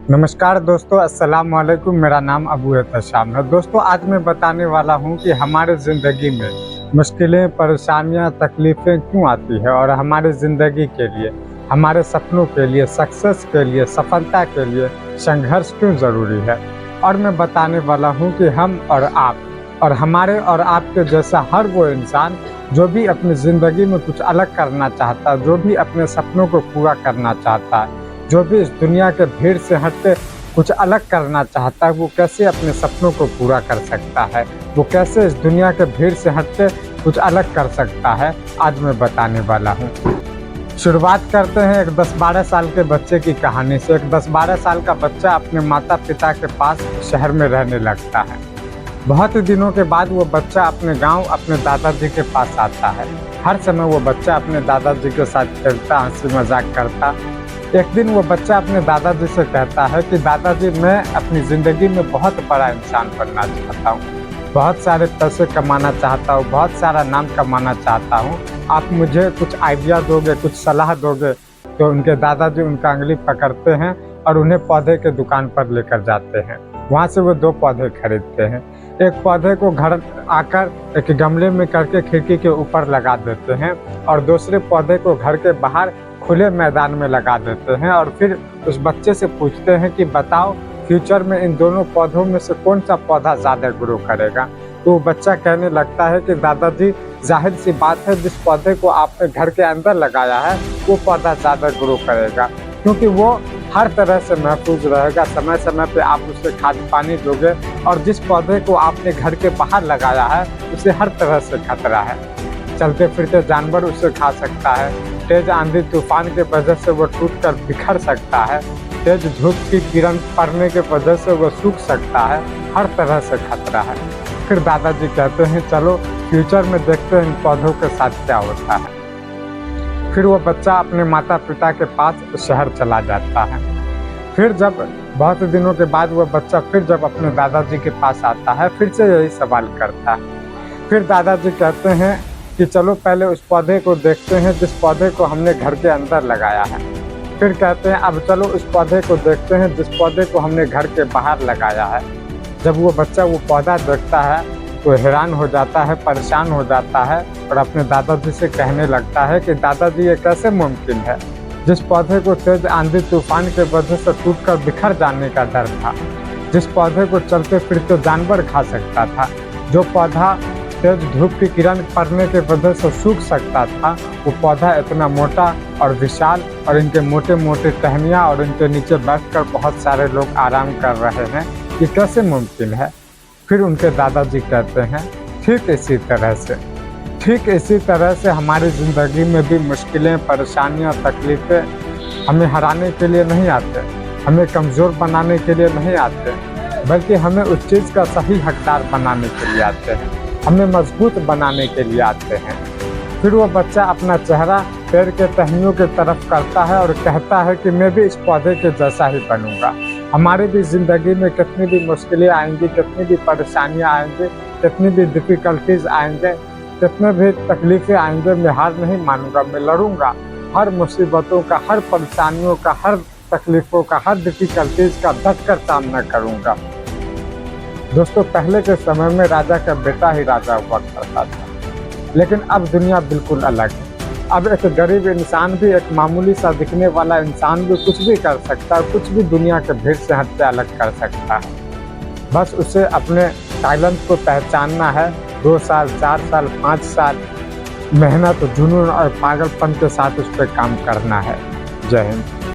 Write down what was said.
नमस्कार दोस्तों, अस्सलाम वालेकुम। मेरा नाम अबू एहतशाम है। दोस्तों, आज मैं बताने वाला हूं कि हमारे ज़िंदगी में मुश्किलें, परेशानियां, तकलीफ़ें क्यों आती है और हमारे ज़िंदगी के लिए, हमारे सपनों के लिए, सक्सेस के लिए, सफलता के लिए संघर्ष क्यों ज़रूरी है। और मैं बताने वाला हूं कि हम और आप और हमारे और आपके जैसा हर वो इंसान जो भी अपनी ज़िंदगी में कुछ अलग करना चाहता है, जो भी अपने सपनों को पूरा करना चाहता है, जो भी इस दुनिया के भीड़ से हट के कुछ अलग करना चाहता है, वो कैसे अपने सपनों को पूरा कर सकता है, वो कैसे इस दुनिया के भीड़ से हट के कुछ अलग कर सकता है, आज मैं बताने वाला हूँ। शुरुआत करते हैं एक 10-12 साल के बच्चे की कहानी से। एक 10-12 साल का बच्चा अपने माता पिता के पास शहर में रहने लगता है। बहुत ही दिनों के बाद वो बच्चा अपने गांव अपने दादाजी के पास आता है। हर समय वो बच्चा अपने दादाजी के साथ खेलता, हंसी मजाक करता। एक दिन वो बच्चा अपने दादाजी से कहता है कि दादाजी, मैं अपनी ज़िंदगी में बहुत बड़ा इंसान बनना चाहता हूँ, बहुत सारे पैसे कमाना चाहता हूँ, बहुत सारा नाम कमाना चाहता हूँ। आप मुझे कुछ आइडिया दोगे, कुछ सलाह दोगे? तो उनके दादाजी उनका उंगली पकड़ते हैं और उन्हें पौधे के दुकान पर लेकर जाते हैं। वहाँ से वो 2 पौधे खरीदते हैं। एक पौधे को घर आकर एक गमले में करके खिड़की के ऊपर लगा देते हैं और दूसरे पौधे को घर के बाहर खुले मैदान में लगा देते हैं। और फिर उस बच्चे से पूछते हैं कि बताओ, फ्यूचर में इन दोनों पौधों में से कौन सा पौधा ज़्यादा ग्रो करेगा। तो वो बच्चा कहने लगता है कि दादाजी, जाहिर सी बात है, जिस पौधे को आपने घर के अंदर लगाया है वो पौधा ज़्यादा ग्रो करेगा, क्योंकि वो हर तरह से महफूज रहेगा, समय समय पे आप उसे खाद पानी दोगे। और जिस पौधे को आपने घर के बाहर लगाया है उसे हर तरह से खतरा है, चलते फिरते जानवर उसे खा सकता है, तेज आंधी तूफान के वजह से वो टूटकर बिखर सकता है, तेज धूप की किरण पड़ने के वजह से वो सूख सकता है, हर तरह से खतरा है। फिर दादाजी कहते हैं, चलो फ्यूचर में देखते हैं इन पौधों के साथ क्या होता है। फिर वो बच्चा अपने माता पिता के पास शहर चला जाता है। फिर जब बहुत दिनों के बाद वो बच्चा फिर जब अपने दादाजी के पास आता है, फिर से यही सवाल करता है। फिर दादाजी कहते हैं कि चलो पहले उस पौधे को देखते हैं जिस पौधे को हमने घर के अंदर लगाया है। फिर कहते हैं अब चलो उस पौधे को देखते हैं जिस पौधे को हमने घर के बाहर लगाया है। जब वो बच्चा वो पौधा देखता है तो हैरान हो जाता है, परेशान हो जाता है और अपने दादाजी से कहने लगता है कि दादाजी, ये कैसे मुमकिन है? जिस पौधे को तेज आंधी तूफान के वजह से टूटकर बिखर जाने का डर था, जिस पौधे को चलते फिरते जानवर खा सकता था, जो पौधा तेज धूप की किरण पड़ने के वजह से सूख सकता था, वो पौधा इतना मोटा और विशाल और इनके मोटे मोटे टहनियाँ और इनके नीचे बैठकर बहुत सारे लोग आराम कर रहे हैं, ये कैसे मुमकिन है? फिर उनके दादाजी कहते हैं, ठीक इसी तरह से हमारी ज़िंदगी में भी मुश्किलें, परेशानियाँ, तकलीफ़ें हमें हराने के लिए नहीं आते, हमें कमज़ोर बनाने के लिए नहीं आते, बल्कि हमें उस चीज़ का सही हकदार बनाने के लिए आते हैं, हमें मजबूत बनाने के लिए आते हैं। फिर वो बच्चा अपना चेहरा पेड़ के टहनियों की तरफ करता है और कहता है कि मैं भी इस पौधे के जैसा ही बनूंगा। हमारी भी ज़िंदगी में कितनी भी मुश्किलें आएंगी, कितनी भी परेशानियां आएंगी, कितनी भी डिफ़िकल्टीज़ आएंगे, कितने भी तकलीफ़ें आएंगे, मैं हार नहीं मानूंगा, मैं लड़ूंगा। हर मुसीबतों का, हर परेशानियों का, हर तकलीफ़ों का, हर डिफ़िकल्टीज़ का डट कर सामना करूँगा। दोस्तों, पहले के समय में राजा का बेटा ही राजा हुआ करता था, लेकिन अब दुनिया बिल्कुल अलग है। अब एक गरीब इंसान भी, एक मामूली सा दिखने वाला इंसान भी कुछ भी कर सकता है, कुछ भी दुनिया के भीड़ से हट के अलग कर सकता है। बस उसे अपने टैलेंट को पहचानना है। 2 साल, 4 साल, 5 साल मेहनत, जुनून और पागलपन के साथ उस पर काम करना है। जय हिंद।